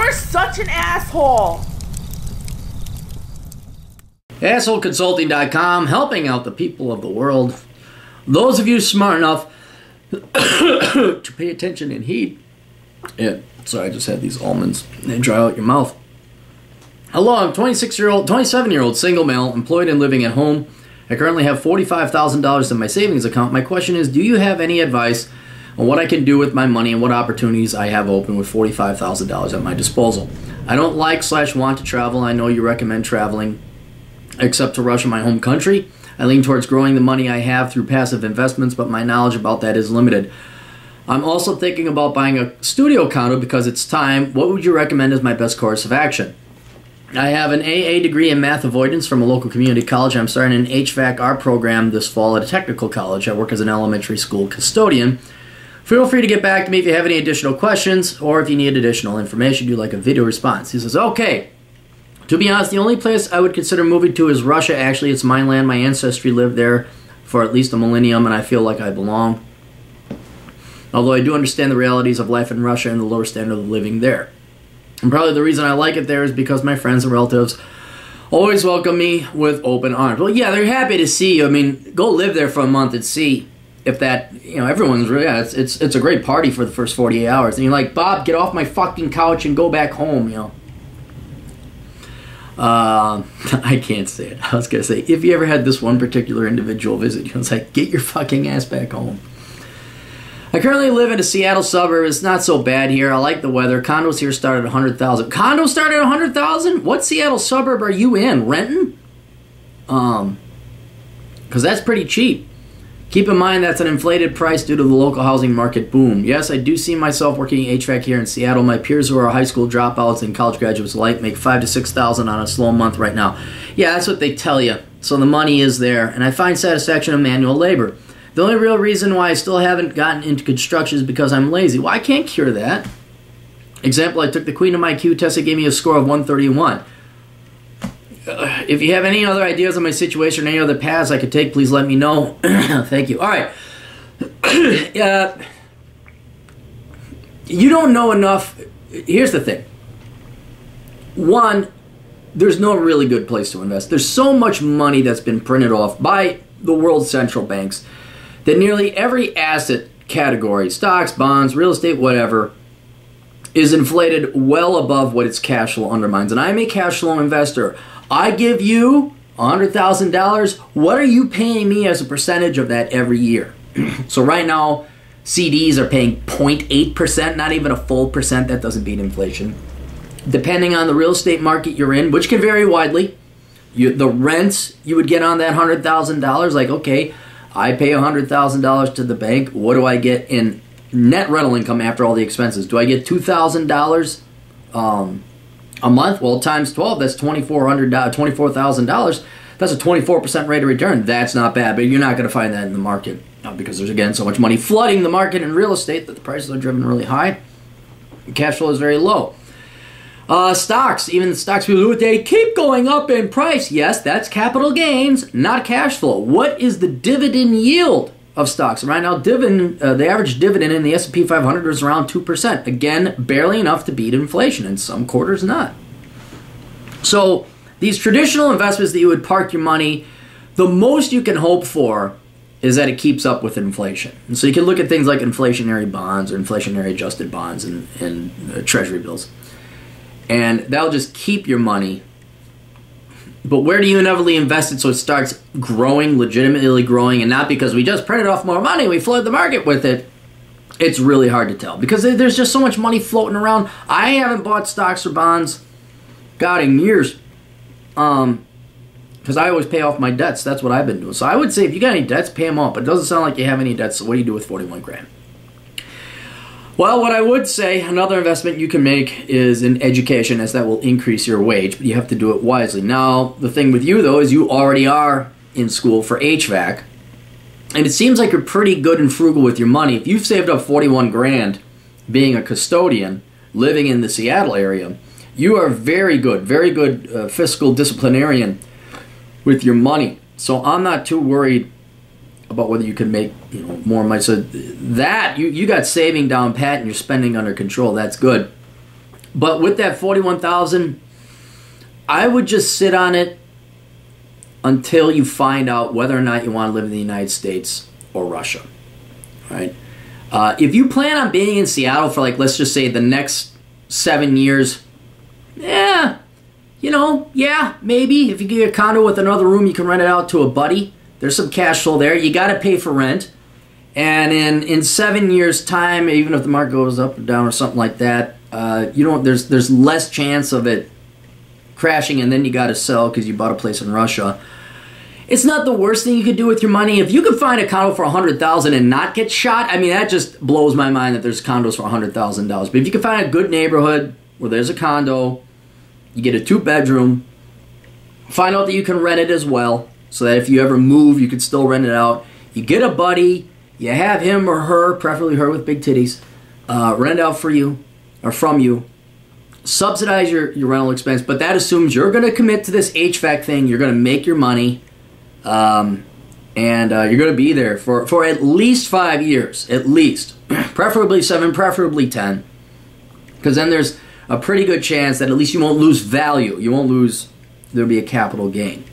You're such an asshole. AssholeConsulting.com, helping out the people of the world. Those of you smart enough to pay attention and heed. Yeah, sorry, I just had these almonds. They dry out your mouth. Hello, I'm 27-year-old single male, employed and living at home. I currently have $45,000 in my savings account. My question is, do you have any advice on what I can do with my money and what opportunities I have open with $45,000 at my disposal? I don't like/want to travel. I know you recommend traveling, except to Russia, my home country. I lean towards growing the money I have through passive investments, but my knowledge about that is limited. I'm also thinking about buying a studio condo because it's time. What would you recommend as my best course of action? I have an AA degree in math avoidance from a local community college. I'm starting an HVAC art program this fall at a technical college. I work as an elementary school custodian. Feel free to get back to me if you have any additional questions or if you need additional information. Do like a video response. He says, okay. To be honest, the only place I would consider moving to is Russia. Actually, it's my land. My ancestry lived there for at least a millennium, and I feel like I belong. Although I do understand the realities of life in Russia and the lower standard of living there. And probably the reason I like it there is because my friends and relatives always welcome me with open arms. Well, yeah, they're happy to see you. I mean, go live there for a month and see if that, everyone's really, yeah, it's a great party for the first 48 hours. And you're like, Bob, get off my fucking couch and go back home, I can't say it. I was going to say, if you ever had this one particular individual visit you, it's like, get your fucking ass back home. I currently live in a Seattle suburb. It's not so bad here. I like the weather. Condos here start at $100,000. Condos start at $100,000? What Seattle suburb are you in? Renton? Because that's pretty cheap. Keep in mind that's an inflated price due to the local housing market boom. Yes, I do see myself working HVAC here in Seattle. My peers who are high school dropouts and college graduates alike make $5,000 to $6,000 on a slow month right now. Yeah, that's what they tell you. So the money is there, and I find satisfaction in manual labor. The only real reason why I still haven't gotten into construction is because I'm lazy. Well, I can't cure that. Example, I took the Queen of My Q test. It gave me a score of 131. If you have any other ideas on my situation or any other paths I could take, please let me know. Thank you. All right. You don't know enough. Here's the thing. One, there's no really good place to invest. There's so much money that's been printed off by the world's central banks that nearly every asset category, stocks, bonds, real estate, whatever, is inflated well above what its cash flow undermines. And I'm a cash flow investor. I give you $100,000. What are you paying me as a percentage of that every year? So right now, CDs are paying 0.8%, not even a full percent. That doesn't beat inflation. Depending on the real estate market you're in, which can vary widely, the rents you would get on that $100,000, like, okay, I pay $100,000 to the bank. What do I get in net rental income after all the expenses? Do I get $2,000 a month? Well, times 12, that's $24,000. That's a 24% rate of return. That's not bad, but you're not going to find that in the market because there's, again, so much money flooding the market in real estate that the prices are driven really high. Cash flow is very low. Stocks, even the stocks, they keep going up in price. Yes, that's capital gains, not cash flow. What is the dividend yield of stocks? Right now, the average dividend in the S&P 500 is around 2%. Again, barely enough to beat inflation, and some quarters not. So these traditional investments that you would park your money, the most you can hope for is that it keeps up with inflation. And so you can look at things like inflationary bonds or inflationary adjusted bonds and treasury bills. And that'll just keep your money. But where do you inevitably invest it so it starts growing, legitimately growing, and not because we just printed off more money, we flood the market with it? It's really hard to tell because there's just so much money floating around. I haven't bought stocks or bonds, God, in years. Because I always pay off my debts. That's what I've been doing. So I would say if you got any debts, pay them off. But it doesn't sound like you have any debts, so what do you do with 41 grand? Well, what I would say, another investment you can make is in education, as that will increase your wage, but you have to do it wisely. Now, the thing with you, though, is you already are in school for HVAC, and it seems like you're pretty good and frugal with your money. If you've saved up 41 grand being a custodian, living in the Seattle area, you are very good fiscal disciplinarian with your money. So I'm not too worried about whether you can make more money. So that you got saving down pat and you're spending under control. That's good. But with that 41,000, I would just sit on it until you find out whether or not you want to live in the United States or Russia. Right? If you plan on being in Seattle for, like, let's just say the next 7 years, yeah, maybe. If you get a condo with another room, you can rent it out to a buddy. There's some cash flow there. You got to pay for rent. And in 7 years' time, even if the market goes up or down or something like that, there's less chance of it crashing, and then you got to sell because you bought a place in Russia. It's not the worst thing you could do with your money. If you could find a condo for $100,000 and not get shot, I mean, that just blows my mind that there's condos for $100,000. But if you can find a good neighborhood where there's a condo, you get a 2-bedroom, find out that you can rent it as well, so that if you ever move, you could still rent it out. You get a buddy, you have him or her, preferably her with big titties, rent out for you or from you. Subsidize your rental expense, but that assumes you're going to commit to this HVAC thing. You're going to make your money, and you're going to be there for at least 5 years, at least. Preferably 7, preferably 10, because then there's a pretty good chance that at least you won't lose value. You won't lose, there'll be a capital gain.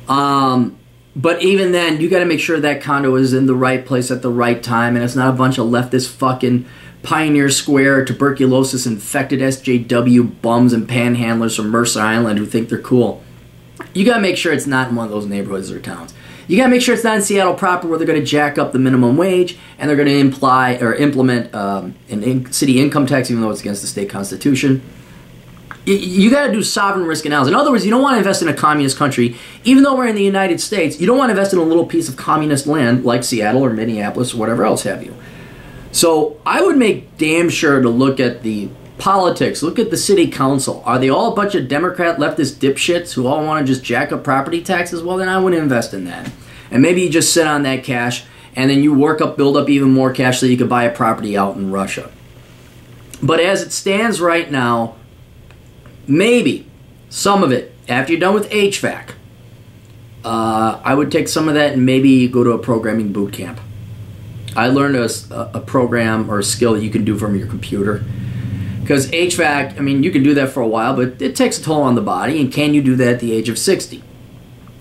But even then, you got to make sure that condo is in the right place at the right time, and it's not a bunch of leftist fucking Pioneer Square, tuberculosis-infected SJW bums and panhandlers from Mercer Island who think they're cool. You got to make sure it's not in one of those neighborhoods or towns. You got to make sure it's not in Seattle proper where they're going to jack up the minimum wage and they're going to implement city income tax, even though it's against the state constitution. You got to do sovereign risk analysis. In other words, you don't want to invest in a communist country. Even though we're in the United States, you don't want to invest in a little piece of communist land like Seattle or Minneapolis or whatever else have you. So I would make damn sure to look at the politics. Look at the city council. Are they all a bunch of Democrat leftist dipshits who all want to just jack up property taxes? Well, then I wouldn't invest in that. And maybe you just sit on that cash and then you build up even more cash so you could buy a property out in Russia. But as it stands right now, maybe some of it, after you're done with HVAC, I would take some of that and maybe go to a programming boot camp. I learned a program or a skill that you can do from your computer. Because HVAC, I mean, you can do that for a while, but it takes a toll on the body, and can you do that at the age of 60?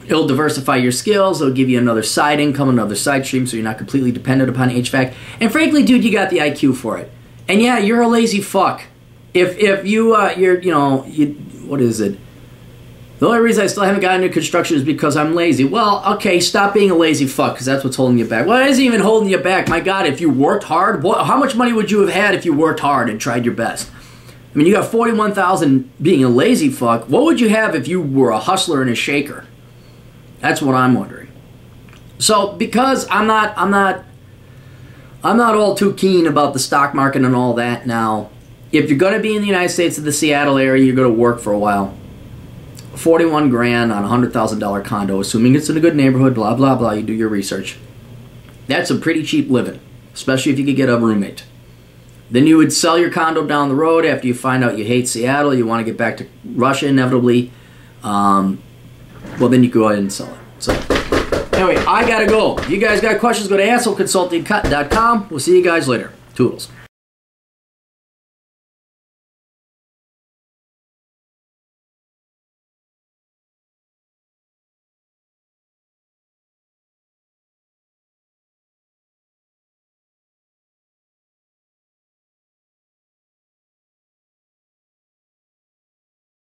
It'll diversify your skills, it'll give you another side income, another side stream, so you're not completely dependent upon HVAC. And frankly, dude, you got the IQ for it. And yeah, you're a lazy fuck. If what is it? The only reason I still haven't gotten into construction is because I'm lazy. Well, okay, stop being a lazy fuck, because that's what's holding you back. Well, it isn't even holding you back. My God, if you worked hard, how much money would you have had if you worked hard and tried your best? I mean, you got $41,000 being a lazy fuck. What would you have if you were a hustler and a shaker? That's what I'm wondering. So, because I'm not all too keen about the stock market and all that now. If you're going to be in the United States or the Seattle area, you're going to work for a while. 41 grand on a $100,000 condo, assuming it's in a good neighborhood, blah, blah, blah, you do your research. That's a pretty cheap living, especially if you could get a roommate. Then you would sell your condo down the road after you find out you hate Seattle, you want to get back to Russia inevitably. Well, then you go ahead and sell it. So, anyway, I got to go. If you guys got questions, go to assholeconsulting.com. We'll see you guys later. Toodles.